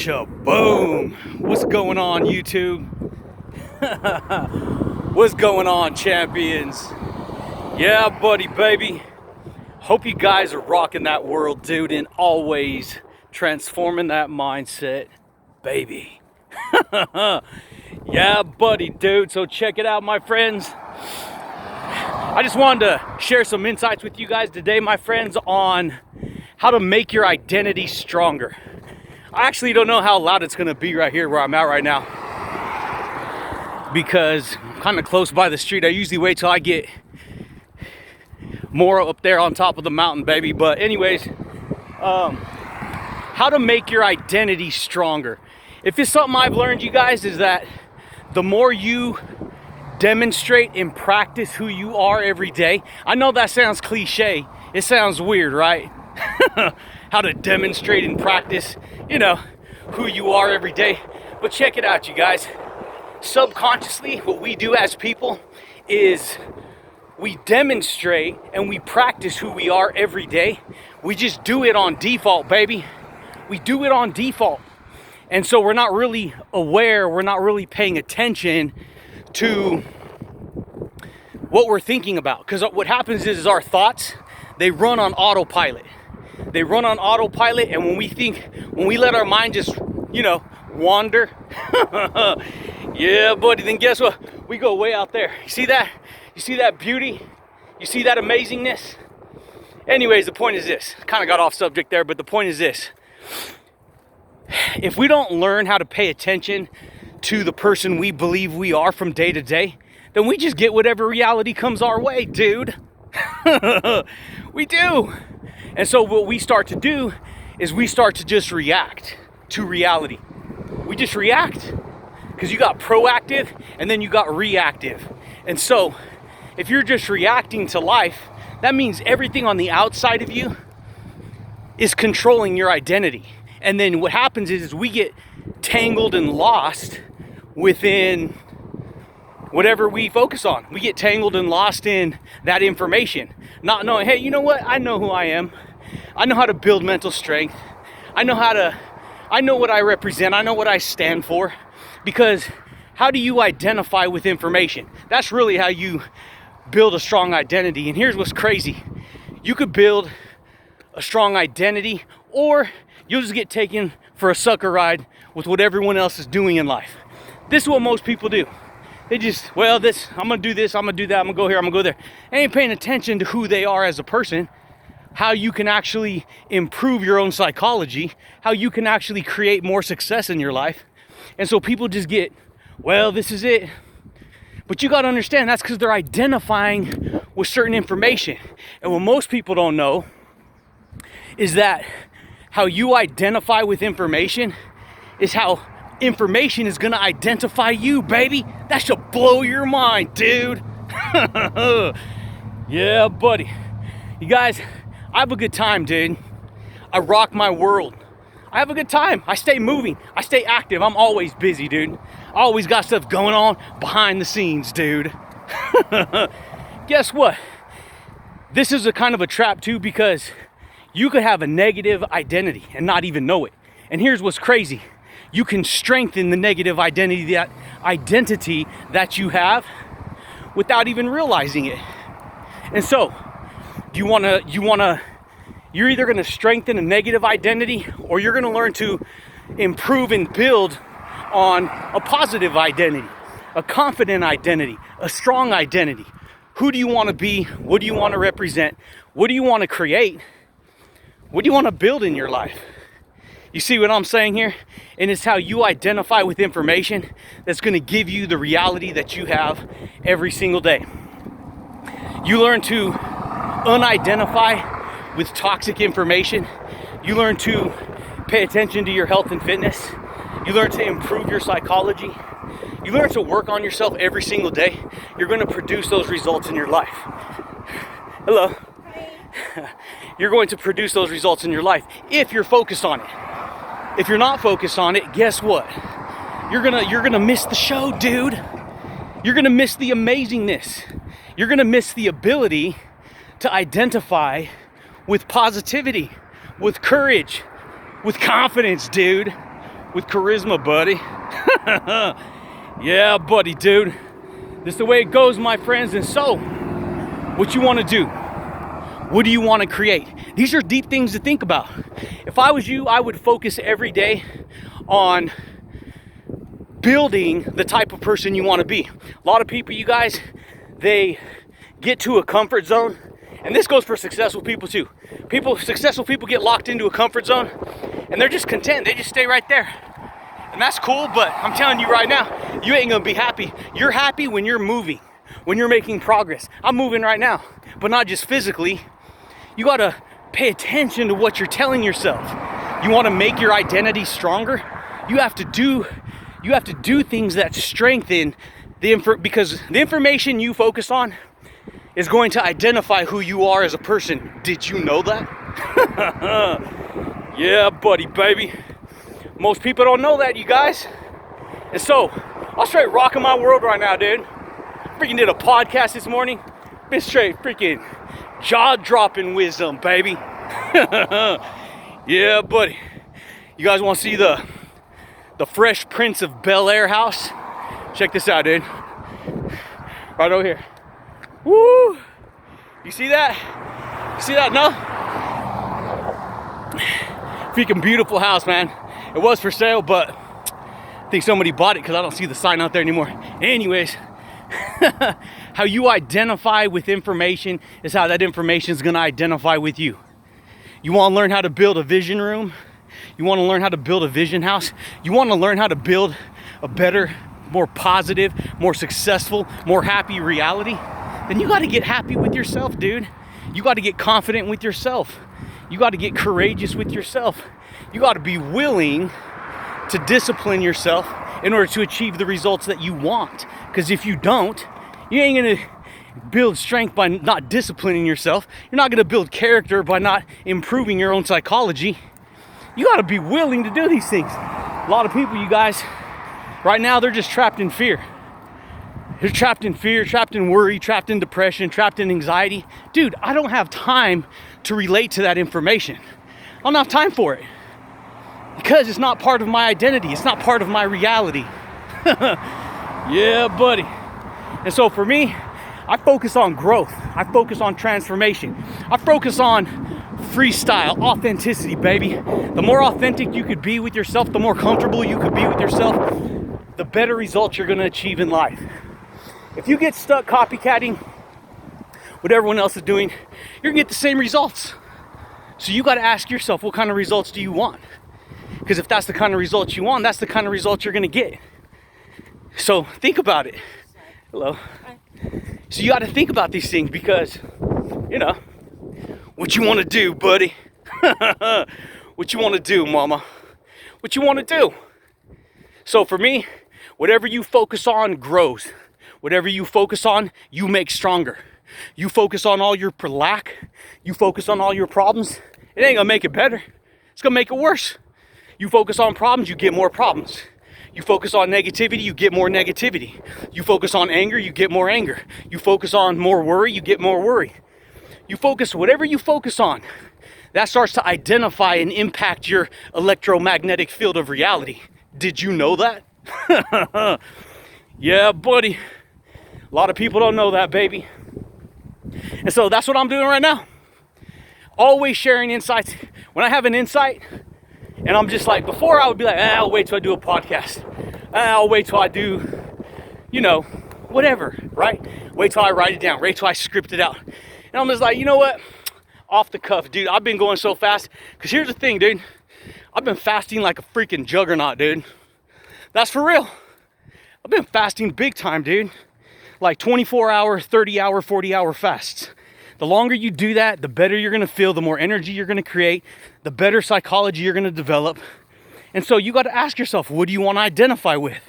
Shaboom! What's going on, YouTube? What's going on, champions? Yeah, buddy, baby. Hope you guys are rocking that world, dude, and always transforming that mindset, baby. Yeah, buddy, dude. So check it out, my friends. I just wanted to share some insights with you guys today, my friends, on how to make your identity stronger. I actually don't know how loud it's gonna be right here where I'm at right now, because I'm kind of close by the street. I usually wait till I get more up there on top of the mountain, baby. But anyways, how to make your identity stronger. If it's something I've learned, you guys, is that the more you demonstrate and practice who you are every day. I know that sounds cliche. It sounds weird, right? How to demonstrate and practice, who you are every day. But check it out, you guys. Subconsciously, what we do as people is we demonstrate and we practice who we are every day. We just do it on default, baby. We do it on default. And so we're not really aware, we're not really paying attention to what we're thinking about. Because what happens is our thoughts, they run on autopilot. They run on autopilot, and when we let our mind just, wander, yeah, buddy, then guess what? We go way out there. You see that? You see that beauty? You see that amazingness? Anyways, the point is this. Kind of got off subject there, but the point is this. If we don't learn how to pay attention to the person we believe we are from day to day, then we just get whatever reality comes our way, dude. We do. And so what we start to do is we start to just react to reality. We just react, because you got proactive and then you got reactive. And so if you're just reacting to life, that means everything on the outside of you is controlling your identity. And then what happens is we get tangled and lost within whatever we focus on. We get tangled and lost in that information, not knowing, hey, you know what? I know who I am. I know how to build mental strength. I know what I represent. I know what I stand for. Because how do you identify with information? That's really how you build a strong identity. And here's what's crazy. You could build a strong identity, or you'll just get taken for a sucker ride with what everyone else is doing in life. This is what most people do. They just, I'm gonna do this, I'm gonna do that, I'm gonna go here, I'm gonna go there. They ain't paying attention to who they are as a person, how you can actually improve your own psychology, how you can actually create more success in your life. And so people just get, this is it. But you gotta understand, that's because they're identifying with certain information. And what most people don't know is that how you identify with information is how information is gonna identify you, baby. That should blow your mind, dude. Yeah, buddy. You guys, I have a good time, dude. I rock my world. I have a good time. I stay moving. I stay active. I'm always busy, dude. I always got stuff going on behind the scenes, dude. Guess what? This is a kind of a trap too, because you could have a negative identity and not even know it. And here's what's crazy. You can strengthen the negative identity that you have without even realizing it. And so, you're either gonna strengthen a negative identity, or you're gonna learn to improve and build on a positive identity, a confident identity, a strong identity. Who do you wanna be? What do you wanna represent? What do you wanna create? What do you wanna build in your life? You see what I'm saying here? And it's how you identify with information that's gonna give you the reality that you have every single day. You learn to unidentify with toxic information. You learn to pay attention to your health and fitness. You learn to improve your psychology. You learn to work on yourself every single day. You're gonna produce those results in your life. Hello. You're going to produce those results in your life if you're focused on it. If you're not focused on it, guess what? You're gonna miss the show, dude. You're gonna miss the amazingness. You're gonna miss the ability to identify with positivity, with courage, with confidence, dude. with charisma, buddy. Yeah, buddy, dude. This is the way it goes, my friends. And so, what you want to do? What do you want to create? These are deep things to think about. If I was you, I would focus every day on building the type of person you want to be. A lot of people, you guys, they get to a comfort zone, and this goes for successful people too. Successful people get locked into a comfort zone, and they're just content. They just stay right there. And that's cool, but I'm telling you right now, you ain't gonna be happy. You're happy when you're moving, when you're making progress. I'm moving right now, but not just physically. You gotta pay attention to what you're telling yourself. You wanna make your identity stronger? You have to do things that strengthen because the information you focus on is going to identify who you are as a person. Did you know that? Yeah, buddy, baby. Most people don't know that, you guys. And so, I'm straight rocking my world right now, dude. Freaking did a podcast this morning. Been straight freaking jaw-dropping wisdom, baby. Yeah, buddy. You guys want to see the Fresh Prince of Bel-Air house? Check this out, dude. Right over here. Woo! You see that? You see that? No? Freaking beautiful house, man. It was for sale, but I think somebody bought it because I don't see the sign out there anymore. Anyways, how you identify with information is how that information is going to identify with you. You want to learn how to build a vision room? You want to learn how to build a vision house? You want to learn how to build a better, more positive, more successful, more happy reality? Then you got to get happy with yourself, dude. You got to get confident with yourself. You got to get courageous with yourself. You got to be willing to discipline yourself in order to achieve the results that you want. Because if you don't, you ain't going to build strength by not disciplining yourself. You're not going to build character by not improving your own psychology. You got to be willing to do these things. A lot of people, you guys, right now, they're just trapped in fear. They're trapped in fear, trapped in worry, trapped in depression, trapped in anxiety. Dude, I don't have time to relate to that information. I don't have time for it. Because it's not part of my identity. It's not part of my reality. Yeah, buddy. And so for me, I focus on growth. I focus on transformation. I focus on freestyle, authenticity, baby. The more authentic you could be with yourself, the more comfortable you could be with yourself, the better results you're gonna achieve in life. If you get stuck copycatting what everyone else is doing, you're gonna get the same results. So you gotta ask yourself, what kind of results do you want? Because if that's the kind of results you want, that's the kind of results you're gonna get. So think about it. Hello. So you gotta think about these things because, you know, what you wanna do, buddy? What you wanna do, mama? What you wanna do? So for me, whatever you focus on grows. Whatever you focus on, you make stronger. You focus on all your lack, you focus on all your problems, it ain't gonna make it better. It's gonna make it worse. You focus on problems, you get more problems. You focus on negativity, you get more negativity. You focus on anger, you get more anger. You focus on more worry, you get more worry. You focus, whatever you focus on, that starts to identify and impact your electromagnetic field of reality. Did you know that? Yeah, buddy. A lot of people don't know that, baby. And so that's what I'm doing right now. Always sharing insights. When I have an insight, and I'm just like, before I would be like, I'll wait till I do a podcast. I'll wait till I do, you know, whatever, right? Wait till I write it down. Wait till I script it out. And I'm just like, you know what? Off the cuff, dude. I've been going so fast. Because here's the thing, dude. I've been fasting like a freaking juggernaut, dude. That's for real. I've been fasting big time, dude. Like 24-hour, 30-hour, 40-hour fasts. The longer you do that, the better you're going to feel, the more energy you're going to create, the better psychology you're going to develop. And so you got to ask yourself, what do you want to identify with?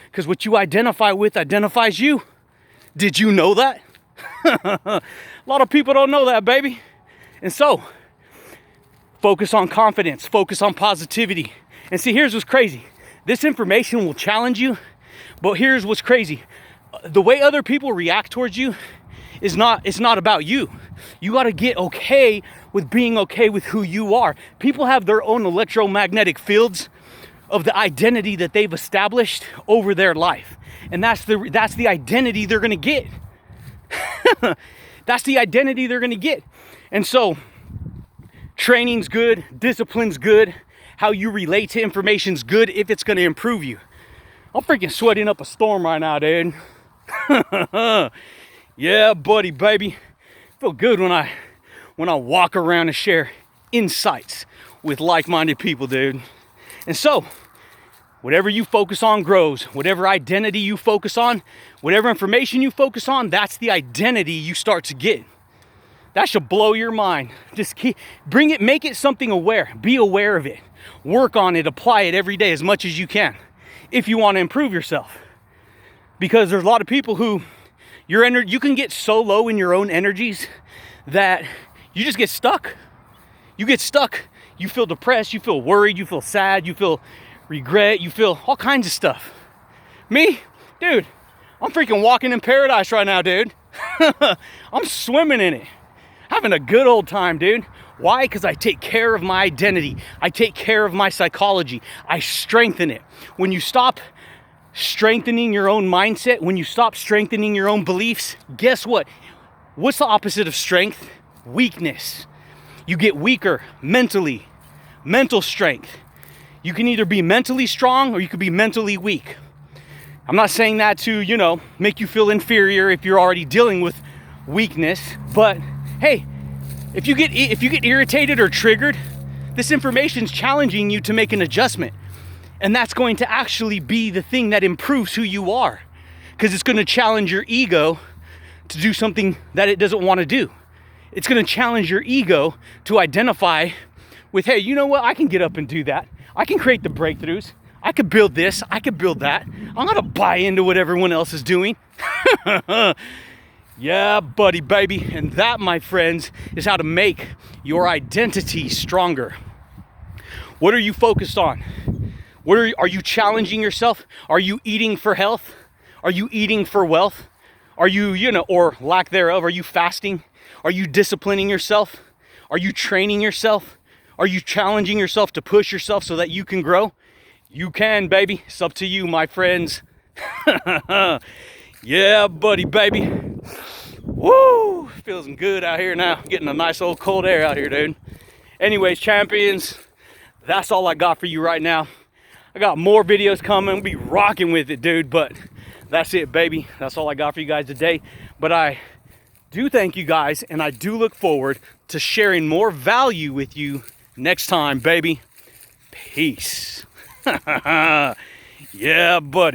Because what you identify with identifies you. Did you know that? A lot of people don't know that, baby. And so, focus on confidence, focus on positivity. And see, here's what's crazy. This information will challenge you, but here's what's crazy. The way other people react towards you it's not about you. You got to get okay with being okay with who you are. People have their own electromagnetic fields of the identity that they've established over their life. And that's the identity they're gonna get. That's the identity they're gonna get. And so training's good, discipline's good, how you relate to information's good if it's gonna improve you. I'm freaking sweating up a storm right now, dude. Yeah, buddy, baby. Feel good when I walk around and share insights with like-minded people, dude. And so, whatever you focus on grows. Whatever identity you focus on, whatever information you focus on, that's the identity you start to get. That should blow your mind. Just bring it, make it something aware. Be aware of it. Work on it, apply it every day as much as you can if you want to improve yourself. Because there's a lot of people who you can get so low in your own energies that you just get stuck. You get stuck. You feel depressed, you feel worried, you feel sad, you feel regret, you feel all kinds of stuff. Me, dude, I'm freaking walking in paradise right now, dude. I'm swimming in it. Having a good old time, dude. Why? Because I take care of my identity. I take care of my psychology. I strengthen it. When you stop strengthening your own mindset, when you stop strengthening your own beliefs, guess what? What's the opposite of strength? Weakness. You get weaker mentally. Mental strength. You can either be mentally strong or you could be mentally weak. I'm not saying that to, make you feel inferior if you're already dealing with weakness, but hey, if you get irritated or triggered, this information's challenging you to make an adjustment. And that's going to actually be the thing that improves who you are, because it's going to challenge your ego to do something that it doesn't want to do. It's going to challenge your ego to identify with, hey, you know what? I can get up and do that. I can create the breakthroughs. I could build this. I could build that. I'm not going to buy into what everyone else is doing. Yeah, buddy, baby. And that, my friends, is how to make your identity stronger. What are you focused on? Are you challenging yourself? Are you eating for health? Are you eating for wealth? Are you, or lack thereof, are you fasting? Are you disciplining yourself? Are you training yourself? Are you challenging yourself to push yourself so that you can grow? You can, baby. It's up to you, my friends. Yeah, buddy, baby. Woo! Feels good out here now. Getting a nice old cold air out here, dude. Anyways, champions, that's all I got for you right now. I got more videos coming. We'll be rocking with it, dude. But that's it, baby. That's all I got for you guys today. But I do thank you guys, and I do look forward to sharing more value with you next time, baby. Peace. Yeah, buddy.